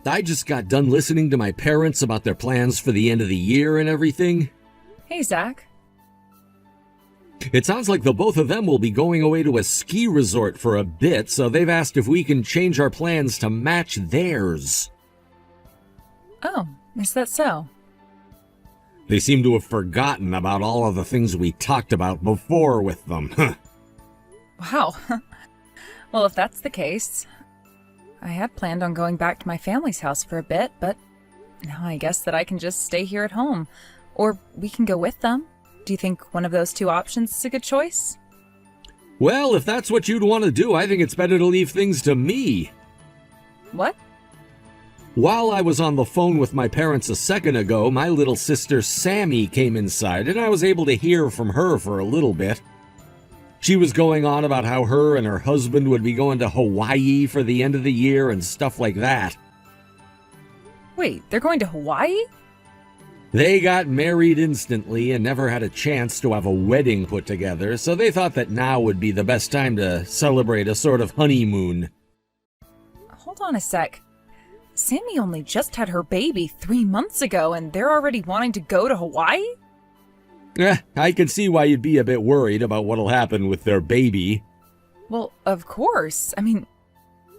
I just got done listening to my parents about their plans for the end of the year and everything. Hey, Zach. It sounds like the both of them will be going away to a ski resort for a bit, so they've asked if we can change our plans to match theirs. Oh, is that so? They seem to have forgotten about all of the things we talked about before with them. Wow. Well, if that's the case, I had planned on going back to my family's house for a bit, but now I guess that I can just stay here at home. Or we can go with them. Do you think one of those two options is a good choice? Well, if that's what you'd want to do, I think it's better to leave things to me. What? While I was on the phone with my parents a second ago, my little sister Sammy came inside, and I was able to hear from her for a little bit. She was going on about how her and her husband would be going to Hawaii for the end of the year and stuff like that. Wait, they're going to Hawaii? They got married instantly and never had a chance to have a wedding put together, so they thought that now would be the best time to celebrate a sort of honeymoon. Hold on a sec. Sammy only just had her baby 3 months ago, and they're already wanting to go to Hawaii? I can see why you'd be a bit worried about what'll happen with their baby. Well, of course. I mean,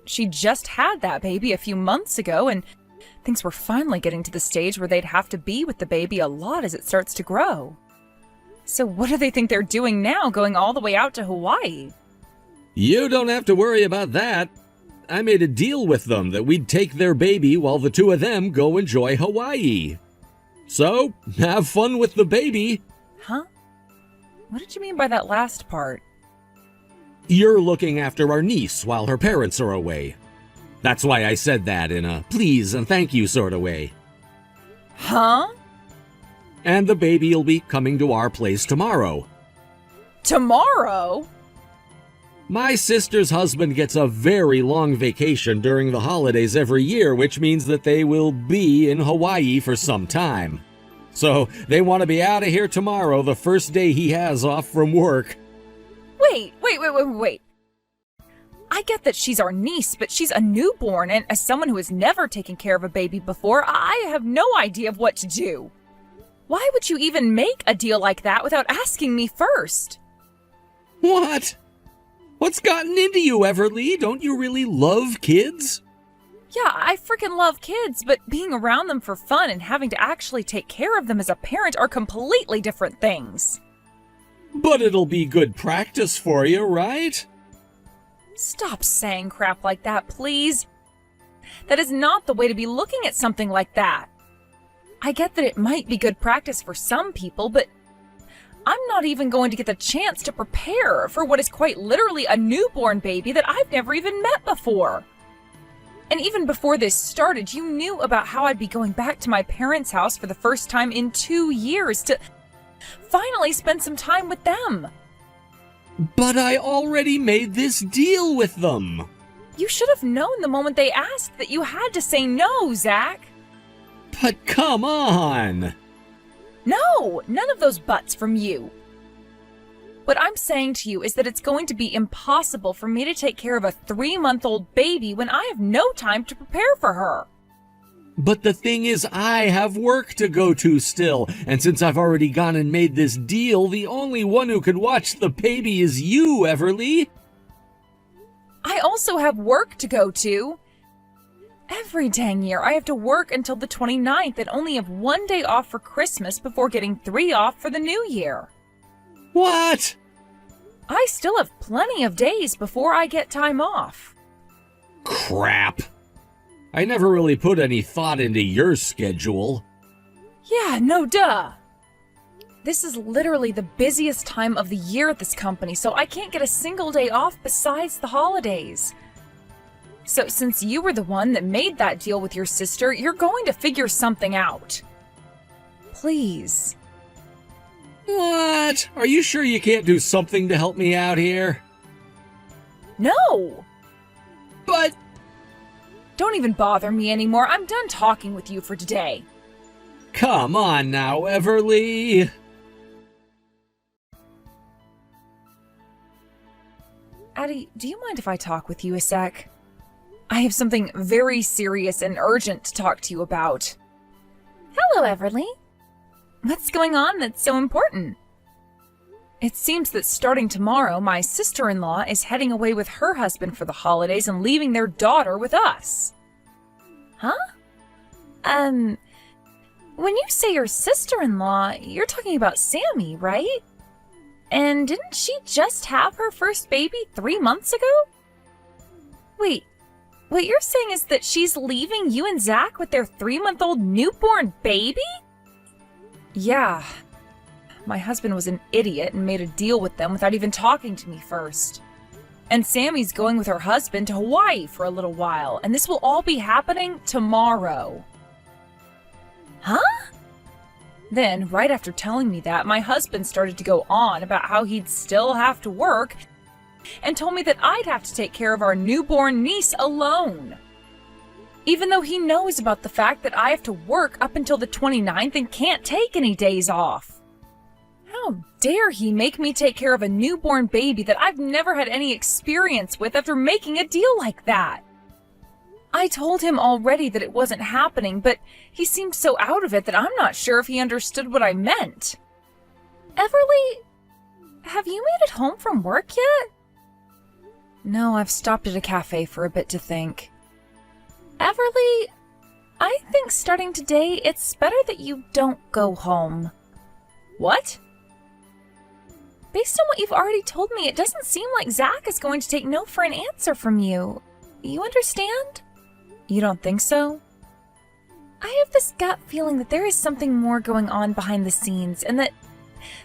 she just had that baby a few months ago, and things were finally getting to the stage where they'd have to be with the baby a lot as it starts to grow. So what do they think they're doing now, going all the way out to Hawaii? You don't have to worry about that. I made a deal with them that we'd take their baby while the two of them go enjoy Hawaii. So, have fun with the baby. Huh? What did you mean by that last part? You're looking after our niece while her parents are away. That's why I said that in a please and thank you sort of way. Huh? And the baby'll be coming to our place tomorrow. Tomorrow? My sister's husband gets a very long vacation during the holidays every year, which means that they will be in Hawaii for some time. So they want to be out of here tomorrow, the first day he has off from work. Wait. I get that she's our niece, but she's a newborn, and as someone who has never taken care of a baby before, I have no idea of what to do. Why would you even make a deal like that without asking me first? What? What's gotten into you, Everly? Don't you really love kids? Yeah, I freaking love kids, but being around them for fun and having to actually take care of them as a parent are completely different things. But it'll be good practice for you, right? Stop saying crap like that, please. That is not the way to be looking at something like that. I get that it might be good practice for some people, but I'm not even going to get the chance to prepare for what is quite literally a newborn baby that I've never even met before. And even before this started, you knew about how I'd be going back to my parents' house for the first time in 2 years to finally spend some time with them. But I already made this deal with them. You should have known the moment they asked that you had to say no, Zach. But come on. No, none of those buts from you. What I'm saying to you is that it's going to be impossible for me to take care of a 3-month-old baby when I have no time to prepare for her. But the thing is, I have work to go to still, and since I've already gone and made this deal, the only one who can watch the baby is you, Everly. I also have work to go to. Every dang year, I have to work until the 29th and only have 1 day off for Christmas before getting 3 off for the new year. What? I still have plenty of days before I get time off. Crap. I never really put any thought into your schedule. Yeah, no duh. This is literally the busiest time of the year at this company, so I can't get a single day off besides the holidays. So since you were the one that made that deal with your sister, you're going to figure something out. Please. What? Are you sure you can't do something to help me out here? No! But... Don't even bother me anymore. I'm done talking with you for today. Come on now, Everly. Addie, do you mind if I talk with you a sec? I have something very serious and urgent to talk to you about. Hello, Everly. What's going on that's so important? It seems that starting tomorrow, my sister-in-law is heading away with her husband for the holidays and leaving their daughter with us. Huh? When you say your sister-in-law, you're talking about Sammy, right? And didn't she just have her first baby 3 months ago? Wait, what you're saying is that she's leaving you and Zach with their 3-month-old newborn baby? Yeah. My husband was an idiot and made a deal with them without even talking to me first. And Sammy's going with her husband to Hawaii for a little while, and this will all be happening tomorrow. Huh? Then, right after telling me that, my husband started to go on about how he'd still have to work and told me that I'd have to take care of our newborn niece alone. Even though he knows about the fact that I have to work up until the 29th and can't take any days off. How dare he make me take care of a newborn baby that I've never had any experience with after making a deal like that? I told him already that it wasn't happening, but he seemed so out of it that I'm not sure if he understood what I meant. Everly, have you made it home from work yet? No, I've stopped at a cafe for a bit to think. Everly, I think starting today, it's better that you don't go home. What? Based on what you've already told me, it doesn't seem like Zach is going to take no for an answer from you. You understand? You don't think so? I have this gut feeling that there is something more going on behind the scenes, and that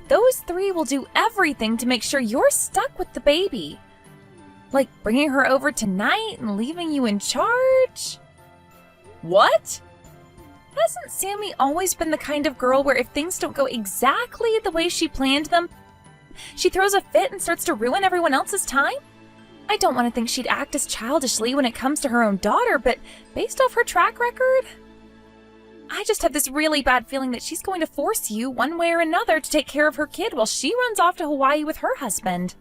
those three will do everything to make sure you're stuck with the baby. Like bringing her over tonight and leaving you in charge? What? Hasn't Sammy always been the kind of girl where if things don't go exactly the way she planned them, she throws a fit and starts to ruin everyone else's time? I don't want to think she'd act as childishly when it comes to her own daughter, but based off her track record, I just have this really bad feeling that she's going to force you, one way or another, to take care of her kid while she runs off to Hawaii with her husband.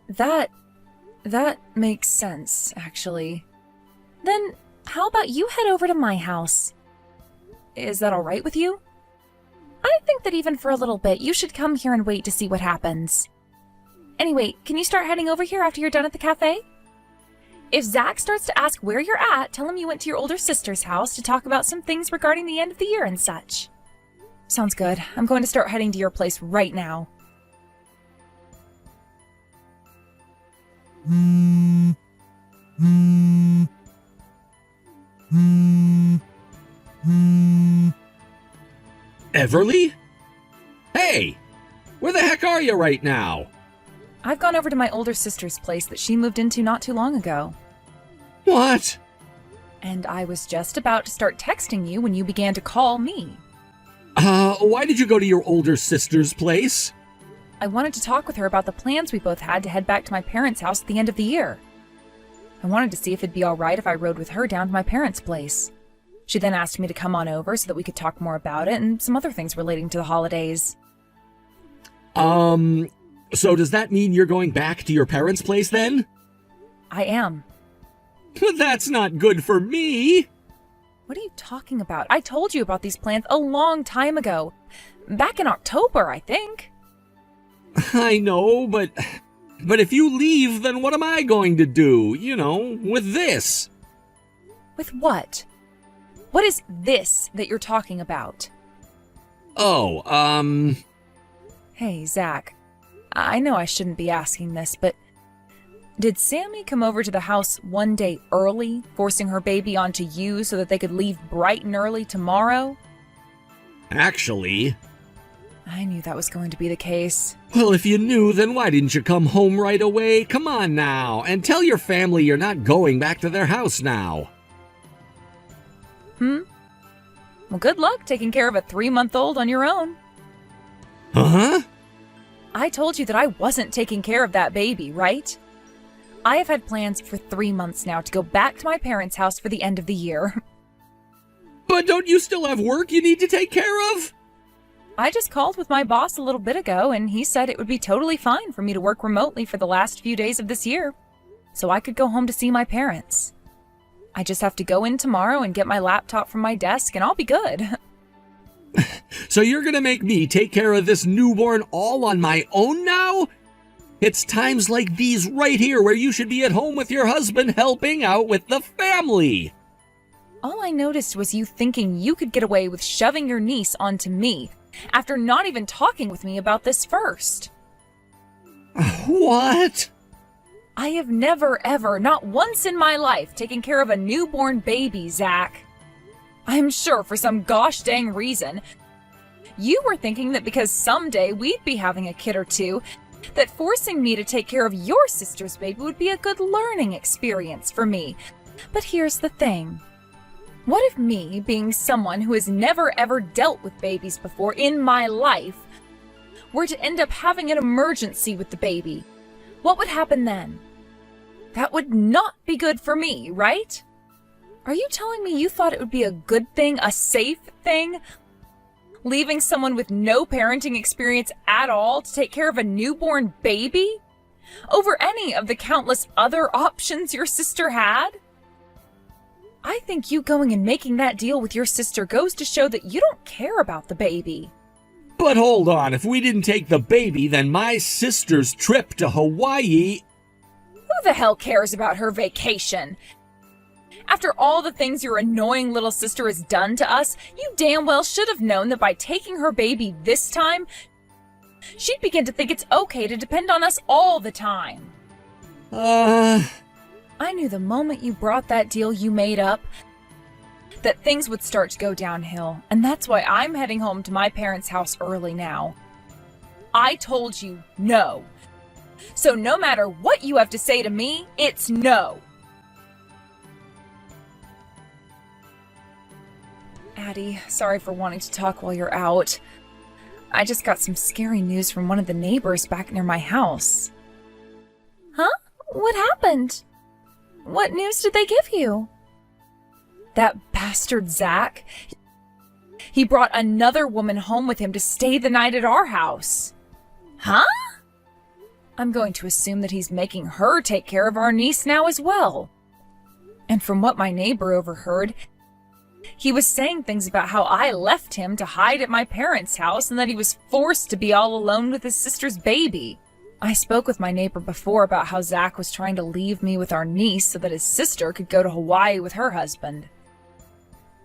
That makes sense, actually. Then, how about you head over to my house? Is that all right with you? I think that even for a little bit, you should come here and wait to see what happens. Anyway, can you start heading over here after you're done at the cafe? If Zach starts to ask where you're at, tell him you went to your older sister's house to talk about some things regarding the end of the year and such. Sounds good. I'm going to start heading to your place right now. Everly? Hey! Where the heck are you right now? I've gone over to my older sister's place that she moved into not too long ago. What? And I was just about to start texting you when you began to call me. Why did you go to your older sister's place? I wanted to talk with her about the plans we both had to head back to my parents' house at the end of the year. I wanted to see if it'd be all right if I rode with her down to my parents' place. She then asked me to come on over so that we could talk more about it and some other things relating to the holidays. So does that mean you're going back to your parents' place then? I am. That's not good for me. What are you talking about? I told you about these plans a long time ago. Back in October, I think. I know, but if you leave, then what am I going to do, with this? With what? What is this that you're talking about? Oh, Hey, Zach. I know I shouldn't be asking this, but did Sammy come over to the house one day early, forcing her baby onto you so that they could leave bright and early tomorrow? Actually... I knew that was going to be the case. Well, if you knew, then why didn't you come home right away? Come on now, and tell your family you're not going back to their house now. Well, good luck taking care of a 3-month-old on your own. Huh? I told you that I wasn't taking care of that baby, right? I have had plans for 3 months now to go back to my parents' house for the end of the year. But don't you still have work you need to take care of? I just called with my boss a little bit ago, and he said it would be totally fine for me to work remotely for the last few days of this year, so I could go home to see my parents. I just have to go in tomorrow and get my laptop from my desk and I'll be good. So you're gonna make me take care of this newborn all on my own now? It's times like these right here where you should be at home with your husband helping out with the family. All I noticed was you thinking you could get away with shoving your niece onto me after not even talking with me about this first. What? I have never, ever, not once in my life, taken care of a newborn baby, Zach. I'm sure for some gosh dang reason, you were thinking that because someday we'd be having a kid or two, that forcing me to take care of your sister's baby would be a good learning experience for me. But here's the thing. What if me, being someone who has never ever dealt with babies before in my life, were to end up having an emergency with the baby? What would happen then? That would not be good for me, right? Are you telling me you thought it would be a good thing, a safe thing? Leaving someone with no parenting experience at all to take care of a newborn baby? Over any of the countless other options your sister had? I think you going and making that deal with your sister goes to show that you don't care about the baby. But hold on, if we didn't take the baby, then my sister's trip to Hawaii... Who the hell cares about her vacation? After all the things your annoying little sister has done to us, you damn well should have known that by taking her baby this time, she'd begin to think it's okay to depend on us all the time. I knew the moment you brought that deal you made up that things would start to go downhill, and that's why I'm heading home to my parents' house early now. I told you no. So no matter what you have to say to me, it's no. Addie, sorry for wanting to talk while you're out. I just got some scary news from one of the neighbors back near my house. Huh? What happened? What news did they give you? That bastard Zach. He brought another woman home with him to stay the night at our house. Huh? I'm going to assume that he's making her take care of our niece now as well. And from what my neighbor overheard, he was saying things about how I left him to hide at my parents' house and that he was forced to be all alone with his sister's baby. I spoke with my neighbor before about how Zach was trying to leave me with our niece so that his sister could go to Hawaii with her husband.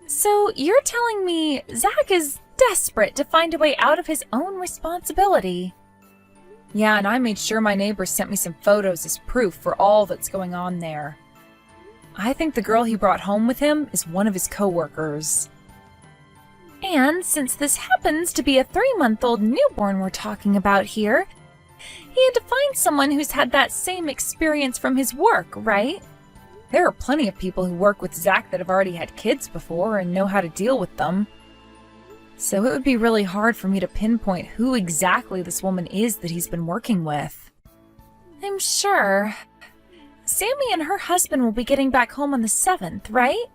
So you're telling me Zach is desperate to find a way out of his own responsibility? Yeah, and I made sure my neighbor sent me some photos as proof for all that's going on there. I think the girl he brought home with him is one of his co-workers. And since this happens to be a 3-month-old newborn we're talking about here, he had to find someone who's had that same experience from his work, right? There are plenty of people who work with Zach that have already had kids before and know how to deal with them. So it would be really hard for me to pinpoint who exactly this woman is that he's been working with. I'm sure. Sammy and her husband will be getting back home on the 7th, right?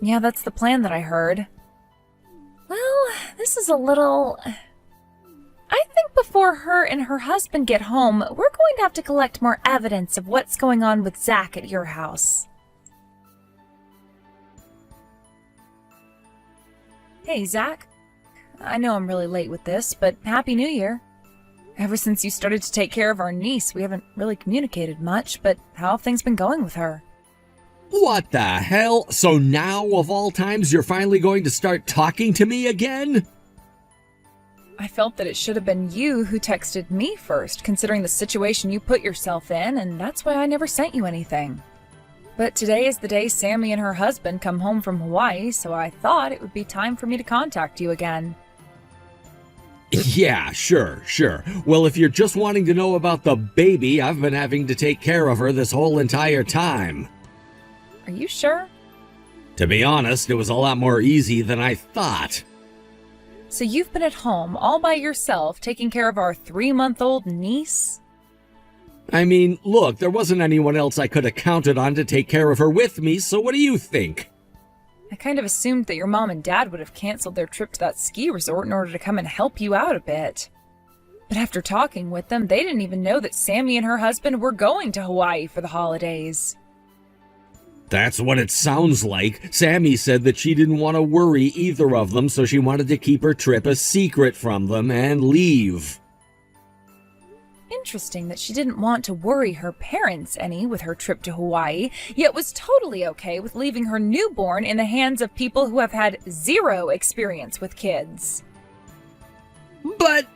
Yeah, that's the plan that I heard. Well, this is a little... I think before her and her husband get home, we're going to have to collect more evidence of what's going on with Zach at your house. Hey, Zach. I know I'm really late with this, but Happy New Year. Ever since you started to take care of our niece, we haven't really communicated much, but how have things been going with her? What the hell? So now, of all times, you're finally going to start talking to me again? I felt that it should have been you who texted me first, considering the situation you put yourself in, and that's why I never sent you anything. But today is the day Sammy and her husband come home from Hawaii, so I thought it would be time for me to contact you again. Yeah, sure. Well, if you're just wanting to know about the baby, I've been having to take care of her this whole entire time. Are you sure? To be honest, it was a lot more easy than I thought. So you've been at home all by yourself taking care of our 3-month-old niece? I mean, look, there wasn't anyone else I could have counted on to take care of her with me, so what do you think? I kind of assumed that your mom and dad would have canceled their trip to that ski resort in order to come and help you out a bit. But after talking with them, they didn't even know that Sammy and her husband were going to Hawaii for the holidays. That's what it sounds like. Sammy said that she didn't want to worry either of them, so she wanted to keep her trip a secret from them and leave. Interesting that she didn't want to worry her parents any with her trip to Hawaii, yet was totally okay with leaving her newborn in the hands of people who have had zero experience with kids. But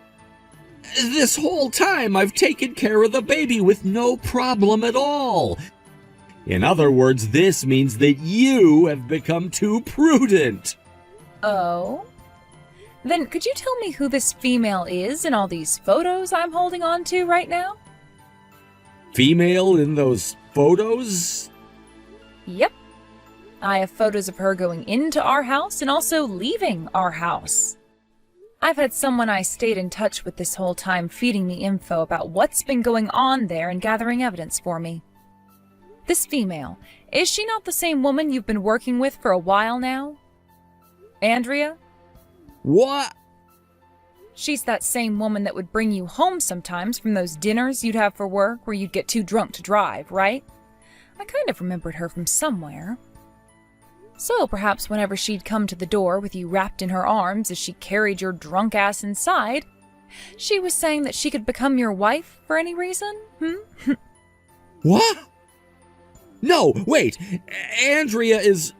this whole time I've taken care of the baby with no problem at all. In other words, this means that you have become too prudent. Oh? Then could you tell me who this female is in all these photos I'm holding on to right now? Female in those photos? Yep. I have photos of her going into our house and also leaving our house. I've had someone I stayed in touch with this whole time feeding me info about what's been going on there and gathering evidence for me. This female, is she not the same woman you've been working with for a while now? Andrea? What? She's that same woman that would bring you home sometimes from those dinners you'd have for work where you'd get too drunk to drive, right? I kind of remembered her from somewhere. So perhaps whenever she'd come to the door with you wrapped in her arms as she carried your drunk ass inside, she was saying that she could become your wife for any reason? What? No, wait. Andrea is...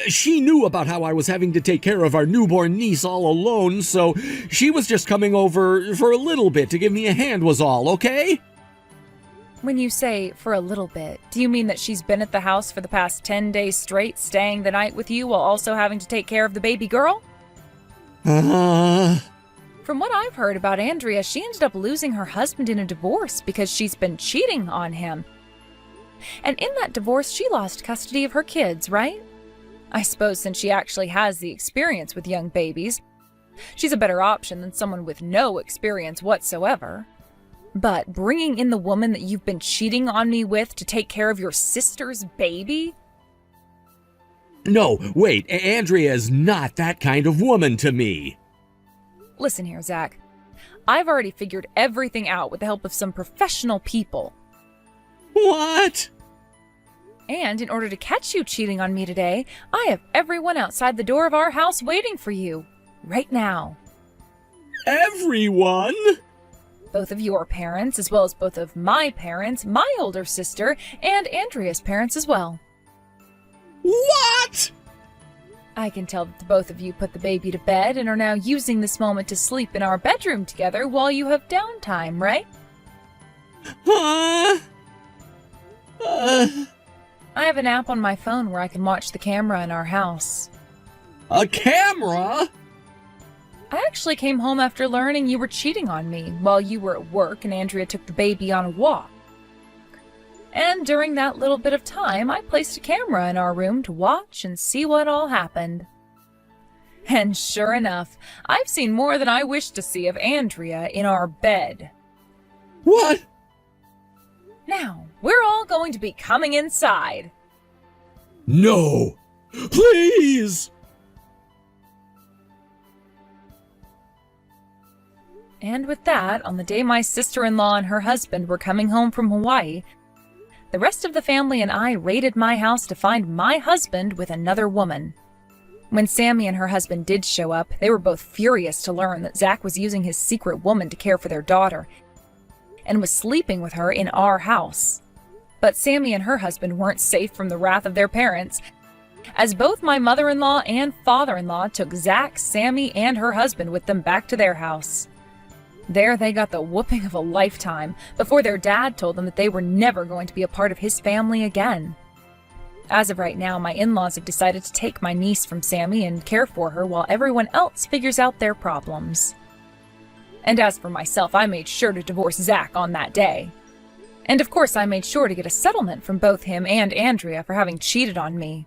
She knew about how I was having to take care of our newborn niece all alone, so she was just coming over for a little bit to give me a hand was all, okay? When you say for a little bit, do you mean that she's been at the house for the past 10 days straight, staying the night with you while also having to take care of the baby girl? From what I've heard about Andrea, she ended up losing her husband in a divorce because she's been cheating on him. And in that divorce, she lost custody of her kids, right? I suppose since she actually has the experience with young babies, she's a better option than someone with no experience whatsoever. But bringing in the woman that you've been cheating on me with to take care of your sister's baby? No, wait, Andrea is not that kind of woman to me. Listen here, Zach. I've already figured everything out with the help of some professional people. What? And in order to catch you cheating on me today, I have everyone outside the door of our house waiting for you. Right now. Everyone? Both of your parents, as well as both of my parents, my older sister, and Andrea's parents as well. What? I can tell that the both of you put the baby to bed and are now using this moment to sleep in our bedroom together while you have downtime, right? Huh? I have an app on my phone where I can watch the camera in our house. A camera? I actually came home after learning you were cheating on me while you were at work and Andrea took the baby on a walk. And during that little bit of time, I placed a camera in our room to watch and see what all happened. And sure enough, I've seen more than I wished to see of Andrea in our bed. What? Now, we're all going to be coming inside. No! Please! And with that, on the day my sister-in-law and her husband were coming home from Hawaii, the rest of the family and I raided my house to find my husband with another woman. When Sammy and her husband did show up, they were both furious to learn that Zach was using his secret woman to care for their daughter and was sleeping with her in our house. But Sammy and her husband weren't safe from the wrath of their parents, as both my mother-in-law and father-in-law took Zach, Sammy, and her husband with them back to their house. There they got the whooping of a lifetime before their dad told them that they were never going to be a part of his family again. As of right now, my in-laws have decided to take my niece from Sammy and care for her while everyone else figures out their problems. And as for myself, I made sure to divorce Zach on that day. And of course, I made sure to get a settlement from both him and Andrea for having cheated on me.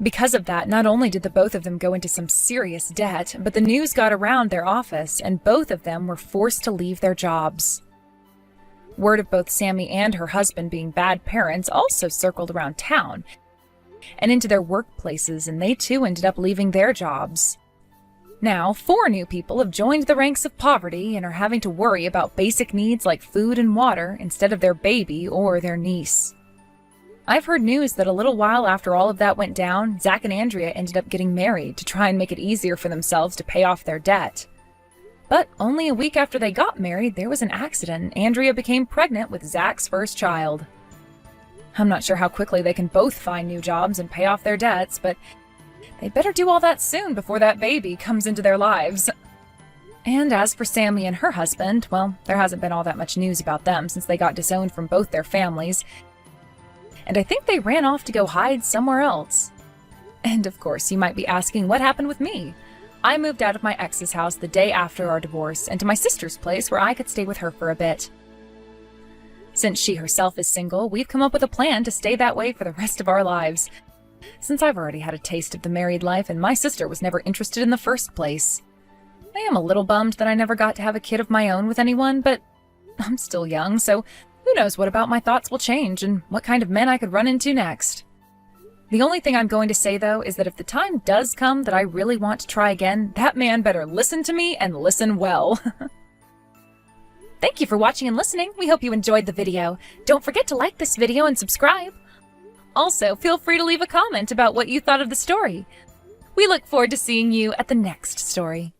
Because of that, not only did the both of them go into some serious debt, but the news got around their office and both of them were forced to leave their jobs. Word of both Sammy and her husband being bad parents also circled around town and into their workplaces, and they too ended up leaving their jobs. Now, 4 new people have joined the ranks of poverty and are having to worry about basic needs like food and water instead of their baby or their niece. I've heard news that a little while after all of that went down, Zach and Andrea ended up getting married to try and make it easier for themselves to pay off their debt. But only a week after they got married, there was an accident and Andrea became pregnant with Zach's first child. I'm not sure how quickly they can both find new jobs and pay off their debts, but they better do all that soon before that baby comes into their lives. And as for Sammy and her husband, well, there hasn't been all that much news about them since they got disowned from both their families. And I think they ran off to go hide somewhere else. And of course, you might be asking what happened with me. I moved out of my ex's house the day after our divorce and to my sister's place where I could stay with her for a bit. Since she herself is single, we've come up with a plan to stay that way for the rest of our lives. Since I've already had a taste of the married life and my sister was never interested in the first place. I am a little bummed that I never got to have a kid of my own with anyone, but I'm still young, so who knows what about my thoughts will change and what kind of men I could run into next. The only thing I'm going to say, though, is that if the time does come that I really want to try again, that man better listen to me and listen well. Thank you for watching and listening. We hope you enjoyed the video. Don't forget to like this video and subscribe. Also, feel free to leave a comment about what you thought of the story. We look forward to seeing you at the next story.